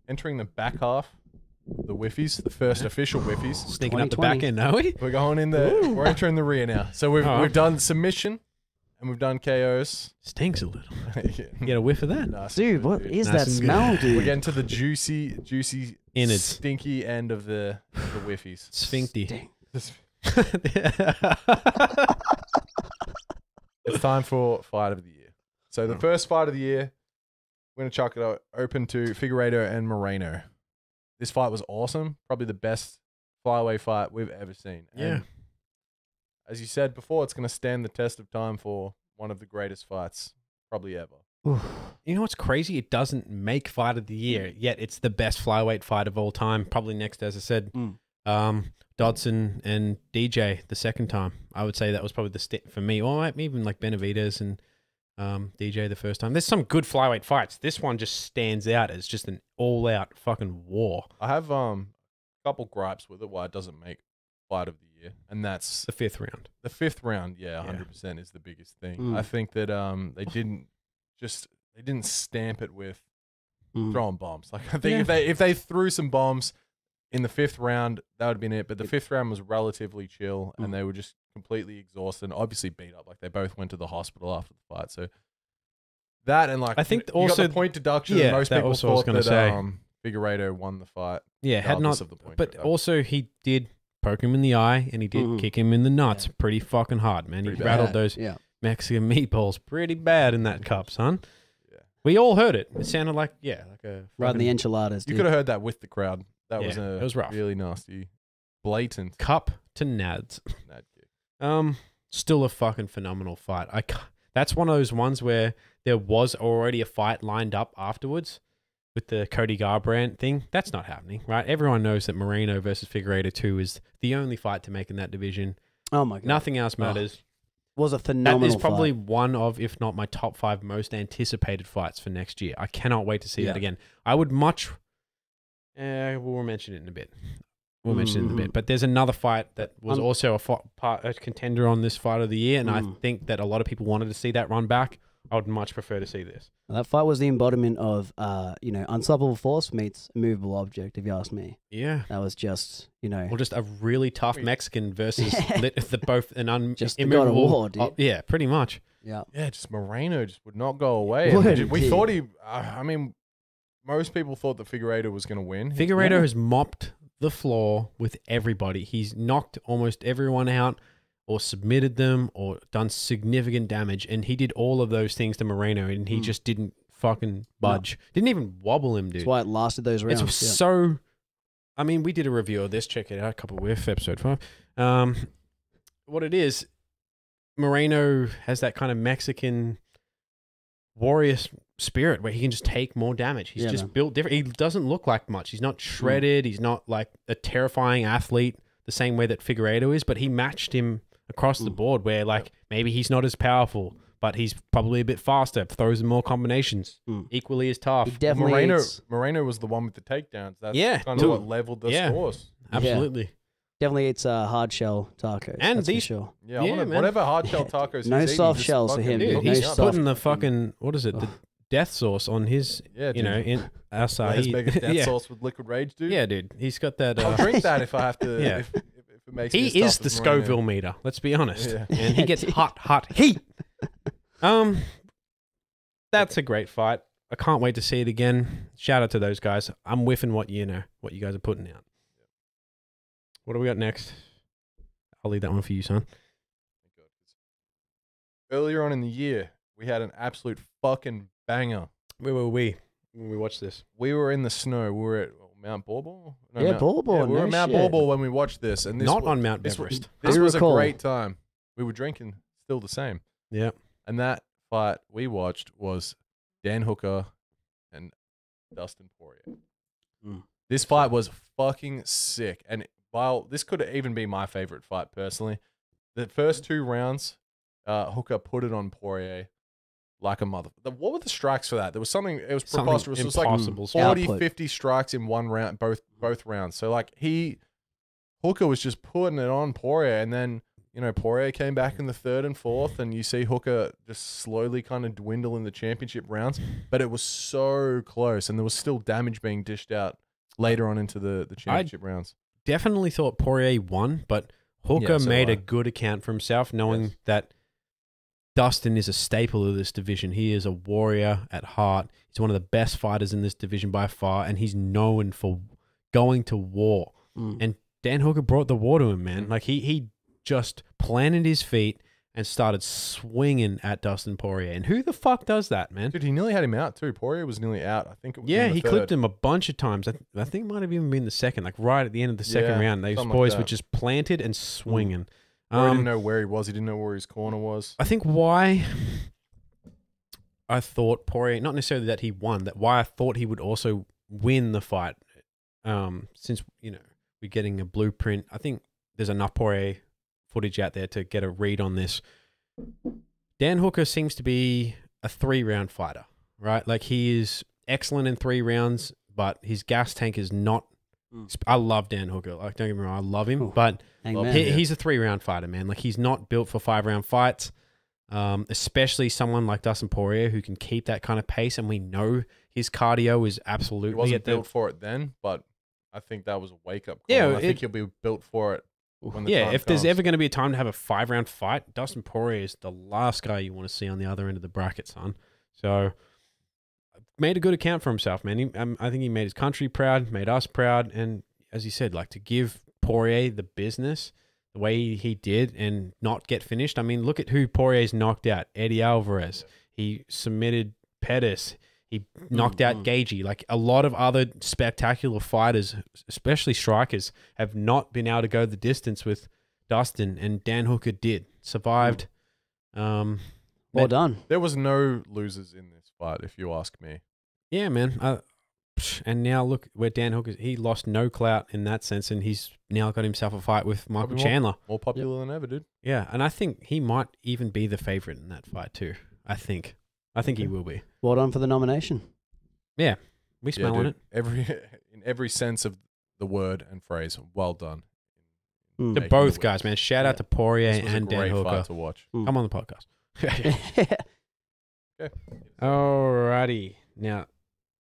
Entering the back half, the Whiffies, the first official Whiffies. Sneaking up the back end, are we? We're going in the. We're entering the rear now. So we've done submission, and we've done KOs. Stinks a little. Yeah. You get a whiff of that? Nice. Dude, what is Nice that and smell, dude? We're getting to the juicy, Innards. stinky end of the Whiffies. Sphincty. Dang. It's time for fight of the year. So the first fight of the year, we're going to chuck it open to Figueiredo and Moreno. This fight was awesome. Probably the best flyweight fight we've ever seen. Yeah. And as you said before, it's going to stand the test of time for one of the greatest fights probably ever. You know what's crazy? It doesn't make fight of the year, yet it's the best flyweight fight of all time. Probably next, as I said, Dodson and DJ the second time. I would say that was probably the for me. Or even like Benavidez and DJ the first time. There's some good flyweight fights. This one just stands out as just an all-out fucking war. I have a couple gripes with it why it doesn't make fight of the year, and that's The fifth round. the fifth round. Yeah, 100% is the biggest thing. I think that they didn't stamp it with throwing bombs. Like I think if they threw some bombs in the fifth round, that would have been it. But the fifth round was relatively chill, and they were just completely exhausted and obviously beat up. Like they both went to the hospital after the fight. So that and like I think you also got the point deduction. yeah, Most that people also I was thought gonna that say. Figueiredo won the fight. Yeah, had regardless not. of the point But deduction. also he did poke him in the eye and he did kick him in the nuts pretty fucking hard, man. Pretty He bad. rattled those Yeah. Mexican meatballs pretty bad in that cup, son. Yeah. We all heard it. It sounded like a Right in the fucking enchiladas, You dude. could have heard that with the crowd. That Yeah, was it was rough. really nasty, blatant cup to nads. Nad kick. Still a fucking phenomenal fight. That's one of those ones where there was already a fight lined up afterwards with the Cody Garbrandt thing. That's not happening, right? Everyone knows that Moreno versus Figueiredo 2 is the only fight to make in that division. Oh my god. Nothing else matters. Was a That phenomenal is probably fight. one of, if not my top 5 most anticipated fights for next year. I cannot wait to see that Yeah. again. I would much... we'll mention it in a bit. We'll mention it in a bit. But there's another fight that was also a contender on this fight of the year, and I think that a lot of people wanted to see that run back. I would much prefer to see this. That fight was the embodiment of, unstoppable force meets immovable object, if you ask me. Yeah. That was just, Or just a really tough Mexican versus both an just the God of immovable... War, dude. yeah, pretty much. Yeah. Yeah, just Moreno just would not go away. Wouldn't We he? thought he. I mean, most people thought that Figueiredo was going to win. Figueiredo has mopped the floor with everybody. He's knocked almost everyone out or submitted them or done significant damage. And he did all of those things to Moreno and he just didn't fucking budge. Didn't even wobble him, dude. That's why it lasted those rounds. It's so... I mean, we did a review of this. Check it out. A couple with episode 5. What it is, Moreno has that kind of Mexican warrior spirit where he can just take more damage. He's just built different. He doesn't look like much. He's not shredded. He's not like a terrifying athlete the same way that Figueiredo is, but he matched him across the board where like maybe he's not as powerful, but he's probably a bit faster, throws in more combinations, equally as tough. He definitely Moreno was the one with the takedowns. That's kind too. of what leveled the scores. Absolutely. definitely eats hard shell tacos. And that's these- for sure. Yeah, Yeah, man. whatever hard shell tacos. No he's eating, soft just shells for fucking him, Dude, No cooking he's up. soft- putting the fucking, what is it, the death sauce on his, Yeah, you know, in Las acai. Vegas death yeah. sauce with liquid rage, dude. Yeah, dude. He's got that. I'll drink that if I have to. Yeah. If it makes me He as tough is the as Moreno. Scoville meter, let's be honest. Yeah. And he gets hot heat. That's a great fight. I can't wait to see it again. Shout out to those guys. I'm whiffing what you guys are putting out. What do we got next? I'll leave that one for you, son. Earlier on in the year, we had an absolute fucking banger. Where were we when we watched this? We were in the snow. We were at Mount Borbor. No, Yeah, Mount, Borbor, Yeah, we were no at Mount shit. Borbor when we watched this, and this Not was, on Mount this Everest. This I was a recall. great time. We were drinking still the same, Yeah. and that fight we watched was Dan Hooker and Dustin Poirier. This fight was fucking sick, and while this could even be my favorite fight personally, the first 2 rounds, Hooker put it on Poirier like a mother. What were the strikes for that? There was something. It was Something preposterous. It was like impossible. 40, Output. 50 strikes in one round, both rounds. So like Hooker was just putting it on Poirier, and then you know, Poirier came back in the 3rd and 4th, and you see Hooker just slowly kind of dwindle in the championship rounds, but it was so close, and there was still damage being dished out later on into the championship rounds. Definitely thought Poirier won, but Hooker made a good account for himself, knowing that Dustin is a staple of this division. He is a warrior at heart. He's one of the best fighters in this division by far, and he's known for going to war. And Dan Hooker brought the war to him, man. Like, he just planted his feet and started swinging at Dustin Poirier. And who the fuck does that, man? Dude, he nearly had him out too. Poirier was nearly out. I think it was he clipped him a bunch of times. I think it might have even been the second, like right at the end of the second round. Those boys were just planted and swinging. He didn't know where he was. He didn't know where his corner was. I think why I thought Poirier, not necessarily that he won, that why I thought he would also win the fight, since, you know, we're getting a blueprint. I think there's enough Poirier footage out there to get a read on this. Dan Hooker seems to be a 3-round fighter, right? Like, he is excellent in 3 rounds, but his gas tank is not. I love Dan Hooker. Like, don't get me wrong, I love him, but he's a 3-round fighter, man. Like, he's not built for 5-round fights, especially someone like Dustin Poirier who can keep that kind of pace, and we know his cardio is absolutely. He wasn't built for it then, but I think that was a wake-up call. Yeah, I think he'll be built for it. If there's ever going to be a time to have a 5-round fight, Dustin Poirier is the last guy you want to see on the other end of the bracket, son. So, made a good account for himself, man. I think he made his country proud, made us proud, and as you said, like, to give Poirier the business the way he did and not get finished. I mean, look at who Poirier's knocked out. Eddie Alvarez. He submitted Pettis. He knocked out Gagey. Like, a lot of other spectacular fighters, especially strikers, have not been able to go the distance with Dustin, and Dan Hooker did. Survived. Well done. There was no losers in this fight, if you ask me. Yeah, man. And now look where Dan Hooker, he lost no clout in that sense, and he's now got himself a fight with Michael Chandler. More popular than ever, dude. Yeah, and I think he might even be the favorite in that fight too. I think he will be. Well done for the nomination. Yeah, we smell on it. In every sense of the word and phrase, well done. To both guys, man. Shout out to Poirier and Dan Hooker. Fight to watch. Come on the podcast. Alrighty. Now,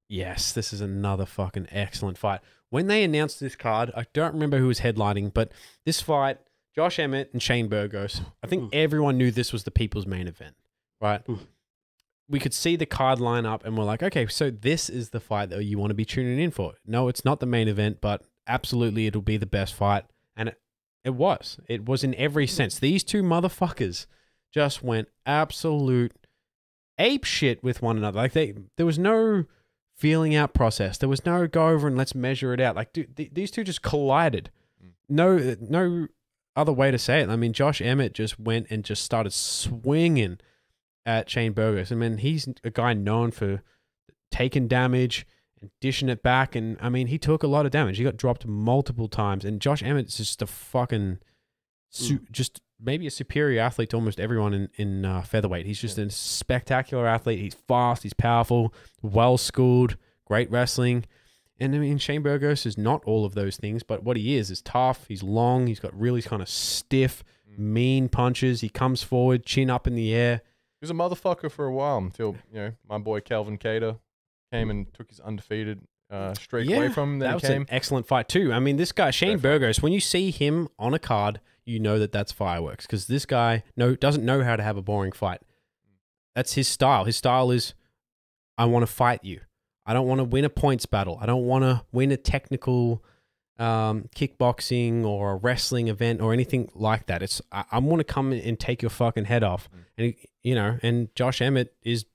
yes, this is another fucking excellent fight. When they announced this card, I don't remember who was headlining, but this fight, Josh Emmett and Shane Burgos, I think everyone knew this was the people's main event, right? We could see the card line up and we're like, okay, so this is the fight that you want to be tuning in for. No, it's not the main event, but absolutely it'll be the best fight. And it was. It was in every sense. These two motherfuckers just went absolute ape shit with one another. Like, there was no feeling out process. There was no go over and let's measure it out. Like, dude, these two just collided. No other way to say it. I mean, Josh Emmett just went and just started swinging at Shane Burgos. I mean, he's a guy known for taking damage and dishing it back. And I mean, he took a lot of damage. He got dropped multiple times. And Josh Emmett's just a fucking, just maybe a superior athlete to almost everyone in featherweight. He's just a spectacular athlete. He's fast. He's powerful. Well schooled. Great wrestling. And I mean, Shane Burgos is not all of those things, but what he is tough. He's long. He's got really kind of stiff, mean punches. He comes forward, chin up in the air. He was a motherfucker for a while until, you know, my boy Calvin Cater came and took his undefeated streak away from him. That was an excellent fight too. I mean, this guy, Shane Burgos, when you see him on a card, you know that that's fireworks, because this guy doesn't know how to have a boring fight. That's his style. His style is, I want to fight you. I don't want to win a points battle. I don't want to win a technical kickboxing or a wrestling event or anything like that. It's I want to come and take your fucking head off. And and Josh Emmett is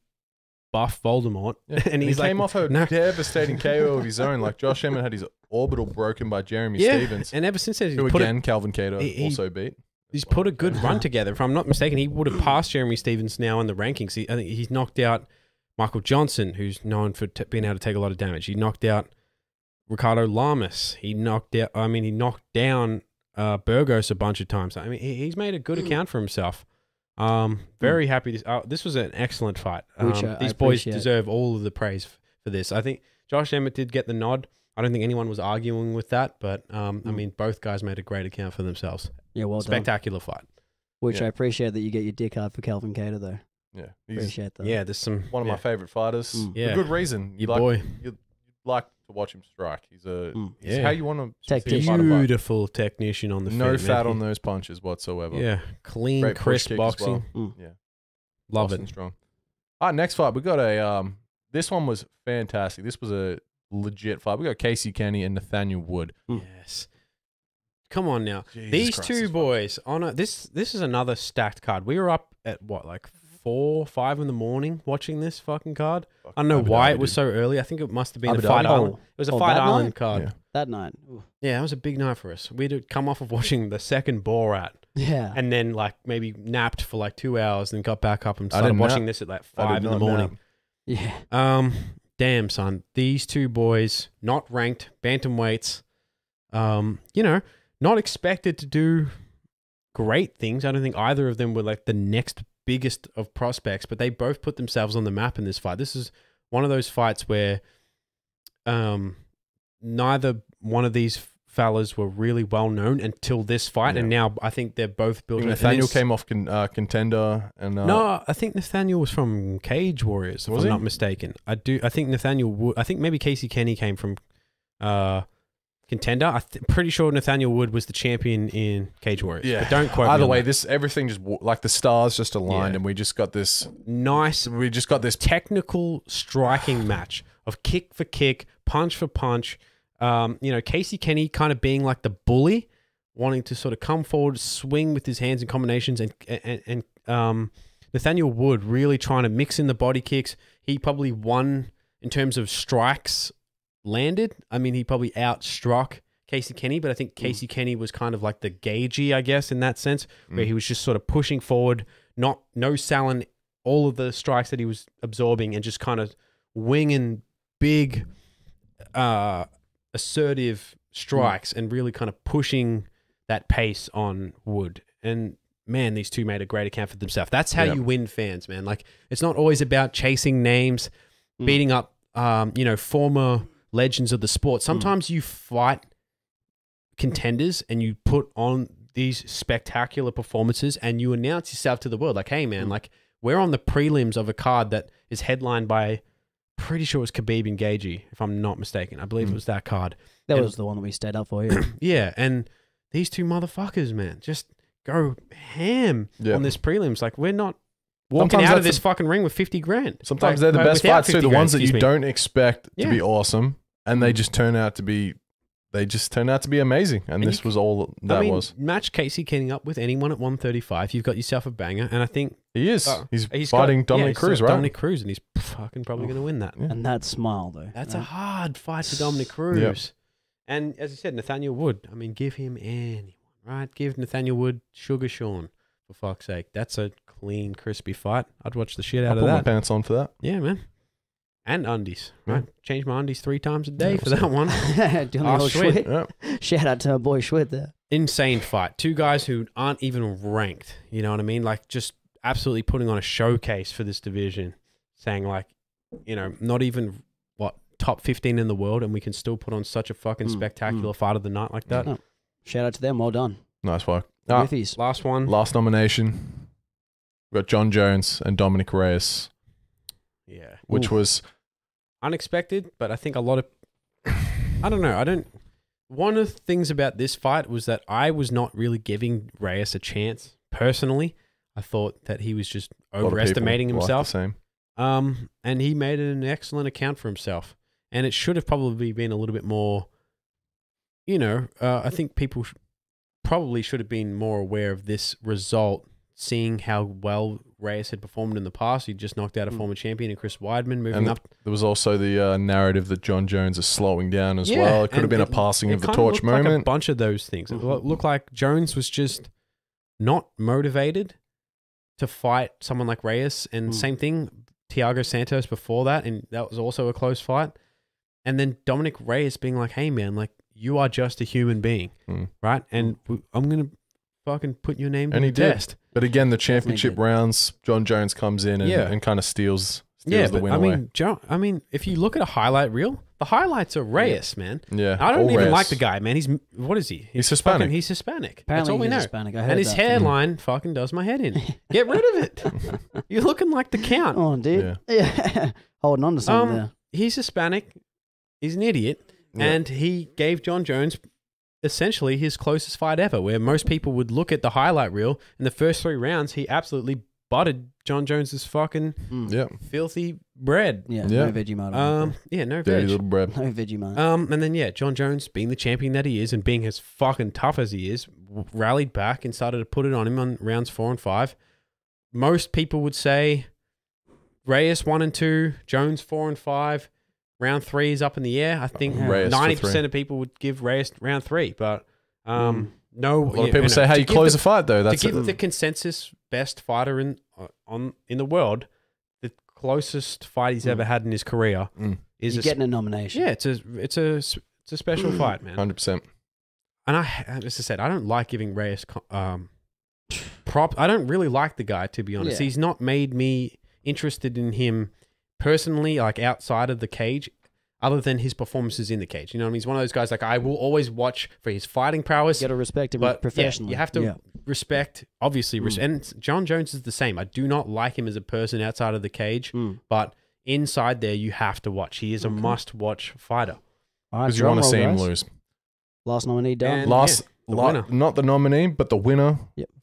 buff Voldemort, and he came off a devastating KO of his own. Like, Josh Emmett had his orbital broken by Jeremy Stevens, and ever since then, Calvin Cater also beat. He's put a good run together. If I'm not mistaken, he would have passed Jeremy Stevens now in the rankings. I think he's knocked out Michael Johnson, who's known for being able to take a lot of damage. He knocked out Ricardo Lamas. He knocked down Burgos a bunch of times. I mean, he's made a good account for himself. Very happy. This was an excellent fight. These boys deserve all of the praise for this. I think Josh Emmett did get the nod. I don't think anyone was arguing with that, but I mean, both guys made a great account for themselves. Yeah, well Spectacular fight. Which I appreciate that you get your dick hard for Calvin Cater, though. Yeah. Appreciate that. Yeah, there's some... One of my favorite fighters. Yeah. For good reason. Your boy. You'd like to watch him strike. He's Yeah. how you want to Technician. Beautiful technician on the No feet, fat man. on those punches whatsoever. Yeah, clean, Great push crisp kick as boxing. well. Yeah. Love Boston it. strong. All right, next fight. We got a this one was fantastic. This was a legit fight. We got Casey Kenny and Nathaniel Wood. Yes. Come on now. Jesus These Christ, two this boys on this is another stacked card. We were up at what, like 4, 5 in the morning watching this fucking card. I don't know why it was so early. I think it must have been a Fight Island. It was a Fight that Island night? card. Yeah. That night. Ooh. Yeah, it was a big night for us. We'd come off of watching the second Borat Yeah. and then like maybe napped for like 2 hours and got back up and I started didn't watching nap. this at like I 5 did in the not morning. nap. Yeah. Damn, son. These two boys, not ranked, bantamweights, you know, not expected to do great things. I don't think either of them were like the next biggest of prospects, but they both put themselves on the map in this fight. This is one of those fights where neither one of these fellas were really well known until this fight, and now I think they're both building. Nathaniel came off contender, and no, I think Nathaniel was from Cage Warriors, if I'm not mistaken. I think Nathaniel Wood. I think maybe Casey Kenny came from contender. I'm pretty sure Nathaniel Wood was the champion in Cage Warriors. yeah. But don't quote me Either on way, that. everything just like the stars just aligned, Yeah. and we just got this nice. We just got this technical striking match of kick for kick, punch for punch. You know, Casey Kenny kind of being like the bully, wanting to sort of come forward, swing with his hands and combinations, and Nathaniel Wood really trying to mix in the body kicks. He probably won in terms of strikes landed. I mean, he probably outstruck Casey Kenny, but I think Casey Kenny was kind of like the gagey, I guess, in that sense, where he was just sort of pushing forward, no selling all of the strikes that he was absorbing, and just kind of winging big, assertive strikes and really kind of pushing that pace on Wood. And man, these two made a great account for themselves. That's how you win fans, man. Like, it's not always about chasing names, beating up, you know, former legends of the sport. Sometimes you fight contenders and you put on these spectacular performances and you announce yourself to the world. Like, hey, man, like, we're on the prelims of a card that is headlined by, pretty sure it was Khabib and Gaethje, if I'm not mistaken. I believe it was that card. That was the one that we stayed up for, yeah. Yeah, and these two motherfuckers, man, just go ham on this prelims. Like, we're not walking Sometimes out of this fucking ring with 50 grand. Sometimes Like, they're the best without fights too. 50 The grand, ones that you excuse me. don't expect to be Yeah. awesome, and they just turn out to be. They just turn out to be amazing, and this was all that was. Match Casey Kenny up with anyone at 135. You've got yourself a banger, and I think He is. He's he's fighting got- Dominic he's Cruz, got right? Dominic Cruz, and he's fucking probably going to win that. And that smile, though. That's a hard fight for Dominic Cruz. And as I said, Nathaniel Wood. I mean, give him anyone, right? Give Nathaniel Wood Sugar Sean, for fuck's sake. That's a clean, crispy fight. I'd watch the shit I'll out of put my that. pants on for that. Yeah, man. And undies, right? Change my undies 3 times a day Yeah, for we'll that one. Doing the Oh, old Schwid. Schwid. Yeah. Shout out to our boy Schwid there. Insane fight. 2 guys who aren't even ranked. You know what I mean? Like, just absolutely putting on a showcase for this division, saying like, you know, not even top 15 in the world, and we can still put on such a fucking spectacular fight of the night like that. Oh, shout out to them. Well done. Nice work. Whiffies. Last one. Last nomination. We got John Jones and Dominic Reyes, Yeah. which was Unexpected, but I think a lot of, I don't know. One of the things about this fight was that I was not really giving Reyes a chance personally. I thought that he was just a lot of overestimating people like himself. the same. And he made an excellent account for himself. And it should have probably been a little bit more, you know, I think people probably should have been more aware of this result, seeing how well Reyes had performed in the past. He just knocked out a former champion in Chris Weidman, moving And up. there was also the narrative that John Jones is slowing down as well. It could have and been a passing of the kinda torch looked like a moment. bunch of those things. It looked like Jones was just not motivated to fight someone like Reyes. And same thing, Thiago Santos before that, and that was also a close fight. And then Dominic Reyes being like, hey, man, like, you are just a human being, right? And I'm going to fucking put your name to And the he did. test. But again, the championship did. rounds, John Jones comes in and kind of steals steals the win away. I mean, if you look at a highlight reel, the highlights are Reyes, man. Yeah, I don't all even Reyes. like the guy, man. What is he? He's Hispanic. He's Hispanic. Apparently That's all we he's know. Hispanic. I heard And his that. hairline fucking does my head in. Get rid of it. You're looking like the Count. Oh, dude. Yeah. Holding on to something there. He's Hispanic. He's an idiot. Yeah. And he gave John Jones essentially his closest fight ever, where most people would look at the highlight reel. In the first 3 rounds, he absolutely butted John Jones's fucking filthy bread. Yeah, Yeah. no Vegemite. No Dirty veg. little bread. No Vegemite. And then John Jones, being the champion that he is and being as fucking tough as he is, rallied back and started to put it on him on rounds 4 and 5. Most people would say Reyes 1 and 2, Jones 4 and 5. Round 3 is up in the air. I think Reyes 90% of people would give Reyes round 3, but no. A lot of people say how you close a fight, though. That's to give the consensus best fighter in the world, the closest fight he's ever had in his career is You're getting a nomination. Yeah, it's a special fight, man. 100%. And as I said, I don't like giving Reyes prop. I don't really like the guy, to be honest. Yeah. He's not made me interested in him personally, like outside of the cage, other than his performances in the cage. You know what I mean? He's one of those guys, like, I will always watch for his fighting prowess. You got to respect him But professionally. you have to respect, obviously. And John Jones is the same. I do not like him as a person outside of the cage, but inside there, you have to watch. He is a must-watch fighter. Because you want to see him lose. Last nominee done. And winner. Not the nominee, but the winner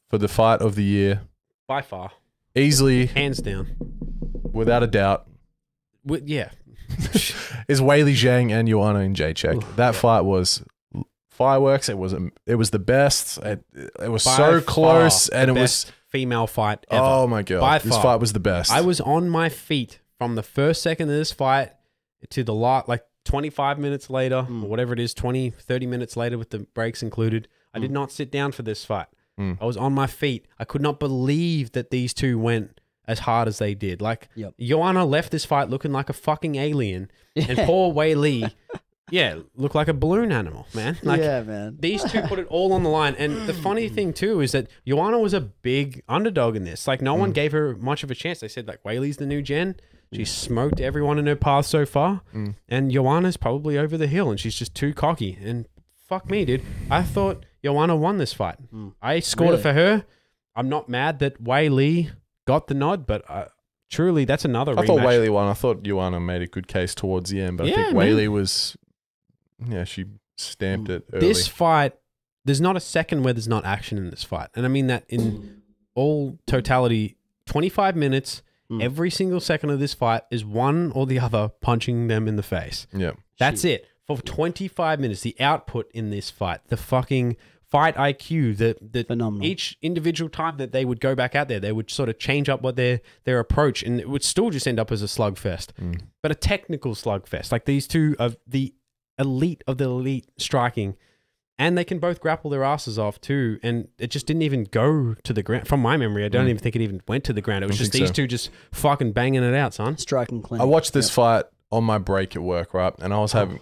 for the fight of the year. By far. Easily, Hands down. without a doubt, Yeah. is Weili Zhang and Joanna in Jacek. That fight was fireworks. It was the best. It was By so far close, the and it best was female fight ever. oh my god, By this far. fight was the best. I was on my feet from the first second of this fight to the lot, like 25 minutes later, or whatever it is, 20, 30 minutes later with the breaks included. I did not sit down for this fight. I was on my feet. I could not believe that these two went as hard as they did. Like, Joanna left this fight looking like a fucking alien, and poor Weili, looked like a balloon animal, man. Like, man. these two put it all on the line. And the funny thing too is that Joanna was a big underdog in this. Like, no one gave her much of a chance. They said, like, Weili's the new gen. She smoked everyone in her path so far. And Joanna's probably over the hill, and she's just too cocky. And fuck me, dude. I thought Joanna won this fight. I scored it for her. I'm not mad that Weili got the nod, but truly, that's another rematch. I thought Weili won. I thought Joanna made a good case towards the end, but I think Weili was, she stamped it early. This fight, there's not a second where there's not action in this fight. And I mean that in all totality, 25 minutes, every single second of this fight is one or the other punching them in the face. Yeah. That's it. For 25 minutes, the output in this fight, the fucking fight IQ, the Phenomenal. each individual time that they would go back out there, they would sort of change up what their approach, and it would still just end up as a slugfest, but a technical slugfest. Like, these two are the elite of the elite striking, and they can both grapple their asses off too. And it just didn't even go to the ground. From my memory, I don't even think it even went to the ground. It was just these two just fucking banging it out, son. Striking clean. I watched this fight on my break at work, right? And I was having,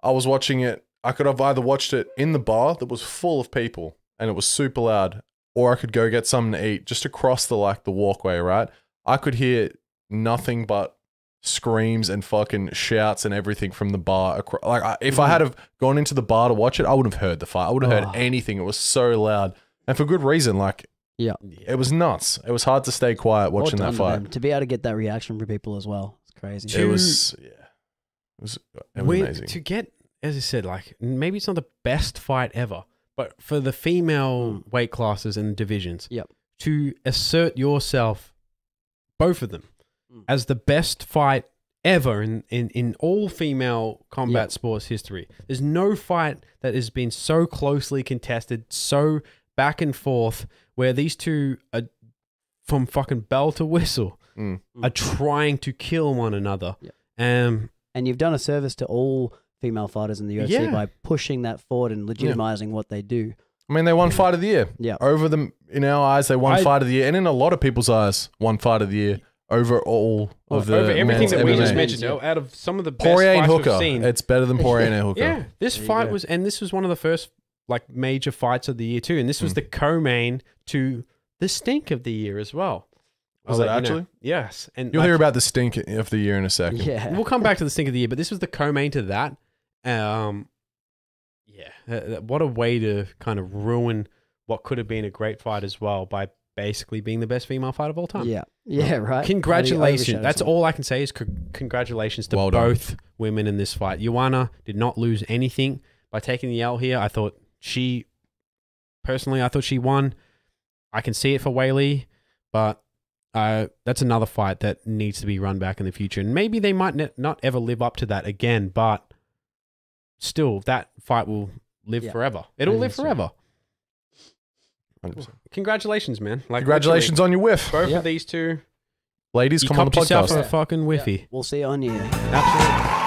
I was watching it. I could have either watched it in the bar that was full of people and it was super loud, or I could go get something to eat just across the walkway, right? I could hear nothing but screams and fucking shouts and everything from the bar. If I had have gone into the bar to watch it, I wouldn't have heard the fight. I would have heard anything. It was so loud, and for good reason. Like, it was nuts. It was hard to stay quiet watching that fight. To be able to get that reaction from people as well, it's crazy. It was amazing. To get, as I said, like, maybe it's not the best fight ever, but for the female weight classes and divisions, to assert yourself, both of them, as the best fight ever in all female combat sports history. There's no fight that has been so closely contested, so back and forth, where these two are, from fucking bell to whistle, are trying to kill one another. And you've done a service to all female fighters in the UFC by pushing that forward and legitimizing what they do. I mean, they won Fight of the Year. Yeah. Over them, in our eyes, they won Fight of the Year. And in a lot of people's eyes, won Fight of the Year over all of the over everything that we MMA. just mentioned. Out of some of the best Poirier and fights Hooker. we've seen. It's better than Poirier and Hooker. Yeah, this fight was, and this was one of the first like major fights of the year too. And this was the co-main to the stink of the year as well. Was it actually? Yes. And you'll hear about the stink of the year in a second. Yeah. We'll come back to the stink of the year, but this was the co-main to that. What a way to kind of ruin what could have been a great fight as well by basically being the best female fight of all time. Yeah. Yeah, right. Congratulations. That's all I can say is congratulations to both women in this fight. Joanna did not lose anything by taking the L here. I thought she won. I can see it for Weili, but that's another fight that needs to be run back in the future. And maybe they might not ever live up to that again, but still, that fight will live forever. It'll live forever. 100%. Congratulations, man. Congratulations on your whiff. Both of these two. Ladies, come on the podcast. Yourself a fucking whiffy. Yeah. We'll see you on you. Absolutely.